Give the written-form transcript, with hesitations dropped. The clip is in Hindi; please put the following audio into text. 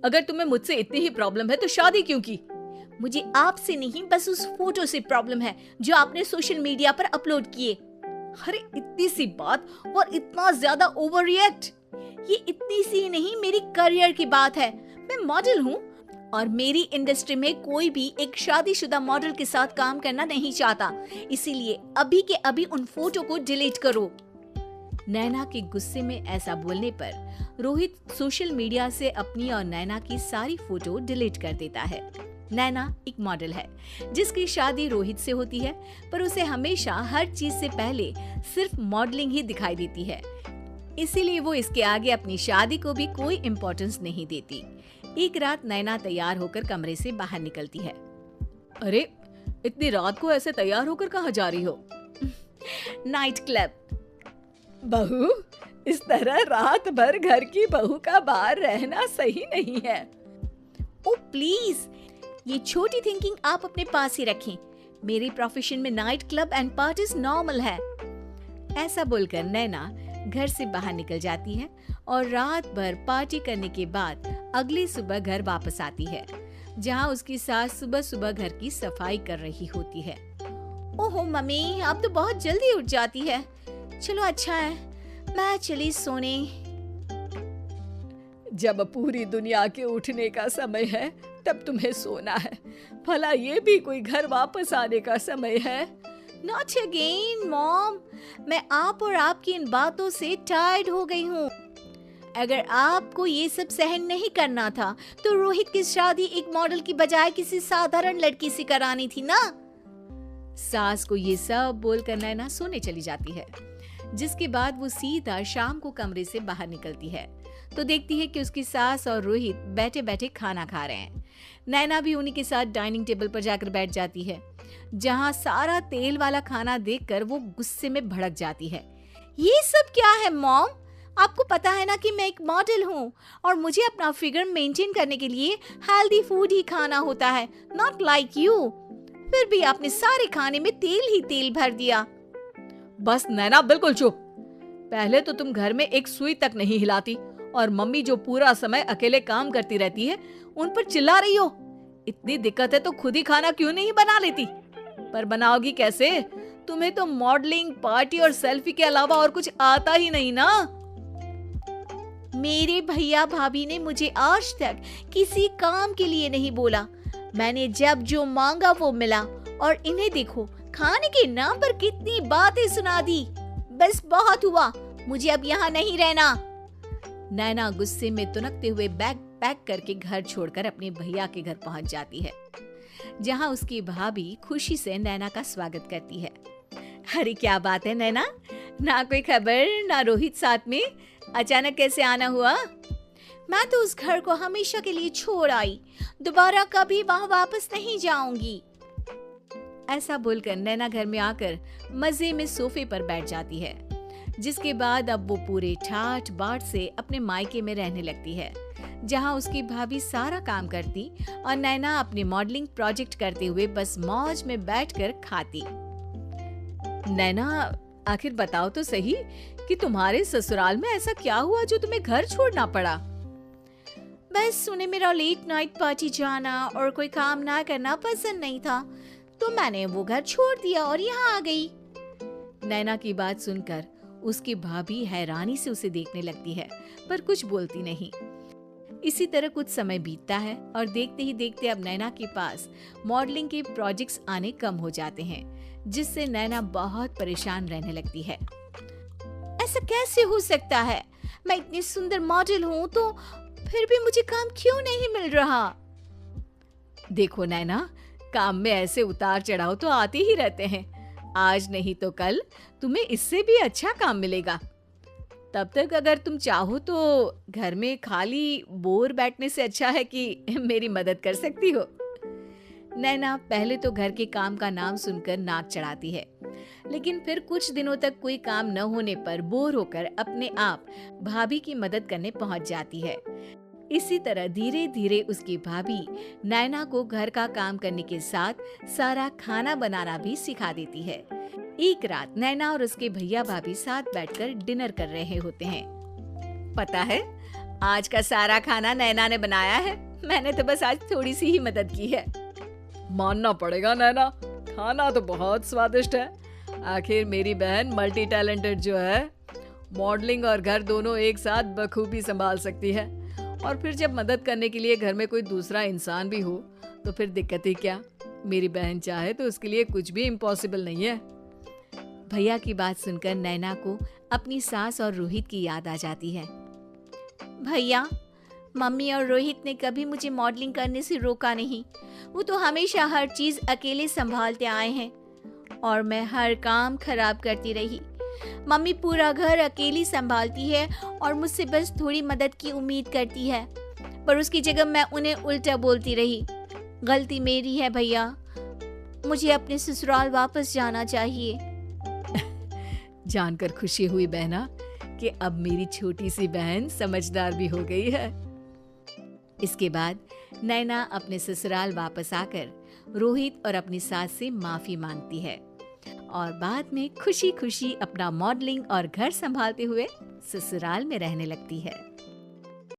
अगर तुम्हें मुझसे इतनी ही प्रॉब्लम है तो शादी क्यों की? मुझे आपसे नहीं, बस उस फोटो से प्रॉब्लम है जो आपने सोशल मीडिया पर अपलोड किए। अरे इतनी सी बात और इतना ज्यादा ओवर रिएक्ट? ये इतनी सी नहीं, मेरी करियर की बात है। मैं मॉडल हूँ और मेरी इंडस्ट्री में कोई भी एक शादीशुदा मॉडल के साथ काम करना नहीं चाहता, इसीलिए अभी के अभी उन फोटो को डिलीट करो। नैना के गुस्से में ऐसा बोलने पर रोहित सोशल मीडिया से अपनी और नैना की सारी फोटो डिलीट कर देता है। नैना एक मॉडल है जिसकी शादी रोहित से होती है, पर उसे हमेशा हर चीज से पहले सिर्फ मॉडलिंग ही दिखाई देती है, इसीलिए वो इसके आगे अपनी शादी को भी कोई इम्पोर्टेंस नहीं देती। एक रात नैना तैयार होकर कमरे से बाहर निकलती है। अरे इतनी रात को ऐसे तैयार होकर कहाँ जा रही हो? Night club. बहू, इस तरह रात भर घर की बहू का बाहर रहना सही नहीं है। ओ प्लीज, ये छोटी थिंकिंग आप अपने पास ही रखें। मेरे प्रोफेशन में night club and parties normal है। ऐसा बोलकर नैना घर से बाहर निकल जाती है और रात भर पार्टी करने के बाद अगली सुबह घर वापस आती है, जहां उसकी सास सुबह सुबह घर की सफाई कर रही होती है। ओहो मम्मी, आप तो बहुत जल्दी उठ जाती है। चलो अच्छा है, मैं चली सोने। जब पूरी दुनिया के उठने का समय है तब तुम्हें सोना है? भला ये भी कोई घर वापस आने का समय है? Not again, mom. मैं आप और आपकी इन बातों से टायर्ड हो गई हूँ। अगर आपको ये सब सहन नहीं करना था तो रोहित की शादी एक मॉडल की बजाय किसी साधारण लड़की से करानी थी ना। सास को ये सब बोलकर नैना सोने चली जाती है, जिसके बाद वो सीधा शाम को कमरे से बाहर निकलती है तो देखती है कि उसकी सास और रोहित बैठे बैठे खाना खा रहे हैं। नैना भी उन्हीं के साथ डाइनिंग टेबल पर जाकर बैठ जाती है, जहां सारा तेल वाला खाना देखकर वो गुस्से में भड़क जाती है। ये सब क्या है मॉम? आपको पता है ना कि मैं एक मॉडल हूँ और मुझे अपना फिगर मेंटेन करने के लिए हेल्दी फूड ही खाना होता है, नॉट लाइक यू। फिर भी आपने सारे खाने में तेल ही तेल भर दिया। बस नैना, बिल्कुल चुप। पहले तो तुम घर में एक सुई तक नहीं हिलाती और मम्मी जो पूरा समय अकेले काम करती रहती है उन पर चिल्ला रही हो। इतनी दिक्कत है तो खुद ही खाना क्यों नहीं बना लेती? पर बनाओगी कैसे? तुम्हें तो मॉडलिंग, पार्टी और सेल्फी के अलावा और कुछ आता ही नहीं ना। मेरे भैया भाभी ने मुझे आज तक किसी काम के लिए नहीं बोला। मैंने जब जो मांगा वो मिला और इन्हें देखो, खाने के नाम पर कितनी बातें सुना दी। बस बहुत हुआ, मुझे अब यहाँ नहीं रहना। नैना गुस्से में तुनकते हुए बैग पैक करके घर छोड़कर अपने भैया के घर पहुंच जाती है, जहां उसकी भाभी खुशी से नैना का स्वागत करती है। अरे क्या बात है नैना, ना कोई खबर ना रोहित साथ में, अचानक कैसे आना हुआ? मैं तो उस घर को हमेशा के लिए छोड़ आई, दोबारा कभी वहां वापस नहीं जाऊंगी। ऐसा बोलकर नैना घर में आकर मजे में सोफे पर बैठ जाती है, जिसके बाद अब वो पूरे ठाठ बाट से अपने मायके में रहने लगती है, जहां उसकी भाभी सारा काम करती और नैना अपने मॉडलिंग प्रोजेक्ट करते हुए बस मौज में बैठकर खाती। नैना, आखिर बताओ तो सही कि तुम्हारे ससुराल में ऐसा क्या हुआ जो तुम्हें घर छोड़ना पड़ा? बस उन्हें मेरा लेट नाइट पार्टी जाना और कोई काम ना करना पसंद नहीं था, तो मैंने वो घर छोड़ दिया और यहाँ आ गई। नैना की बात सुनकर उसकी भाभी हैरानी से उसे देखने लगती है, पर कुछ बोलती नहीं। इसी तरह कुछ समय बीतता है और देखते ही देखते अब नैना के पास मॉडलिंग के प्रोजेक्ट्स आने कम हो जाते हैं, जिससे नैना बहुत परेशान रहने लगती है। ऐसा कैसे हो सकता है? मैं इतनी सुंदर मॉडल हूँ तो फिर भी मुझे काम क्यों नहीं मिल रहा? देखो नैना, काम में ऐसे उतार चढ़ाव तो आते ही रहते हैं। आज नहीं तो कल तुम्हें इससे भी अच्छा काम मिलेगा। तब तक अगर तुम चाहो तो घर में खाली बोर बैठने से अच्छा है कि मेरी मदद कर सकती हो। नैना पहले तो घर के काम का नाम सुनकर नाक चढ़ाती है, लेकिन फिर कुछ दिनों तक कोई काम न होने पर बोर होकर अपने आप भाभी की मदद करने पहुंच जाती है। इसी तरह धीरे धीरे उसकी भाभी नैना को घर का काम करने के साथ सारा खाना बनाना भी सिखा देती है। एक रात नैना और उसके भैया भाभी साथ बैठकर डिनर कर रहे होते हैं। पता है, आज का सारा खाना नैना ने बनाया है, मैंने तो बस आज थोड़ी सी ही मदद की है। मानना पड़ेगा नैना, खाना तो बहुत स्वादिष्ट है। आखिर मेरी बहन मल्टी टैलेंटेड जो है, मॉडलिंग और घर दोनों एक साथ बखूबी संभाल सकती है। और फिर जब मदद करने के लिए घर में कोई दूसरा इंसान भी हो तो फिर दिक्कत ही क्या। मेरी बहन चाहे तो उसके लिए कुछ भी इम्पॉसिबल नहीं है। भैया की बात सुनकर नैना को अपनी सास और रोहित की याद आ जाती है। भैया, मम्मी और रोहित ने कभी मुझे मॉडलिंग करने से रोका नहीं। वो तो हमेशा हर चीज अकेले संभालते आए हैं और मैं हर काम खराब करती रही। मम्मी पूरा घर अकेली संभालती है और मुझसे बस थोड़ी मदद की उम्मीद करती है, पर उसकी जगह मैं उन्हें उल्टा बोलती रही। गलती मेरी है भैया, मुझे अपने ससुराल वापस जाना चाहिए। जानकर खुशी हुई बहना कि अब मेरी छोटी सी बहन समझदार भी हो गई है। इसके बाद नैना अपने ससुराल वापस आकर रोहित और अपनी सास से माफी मांगती है और बाद में खुशी खुशी अपना मॉडलिंग और घर संभालते हुए ससुराल में रहने लगती है।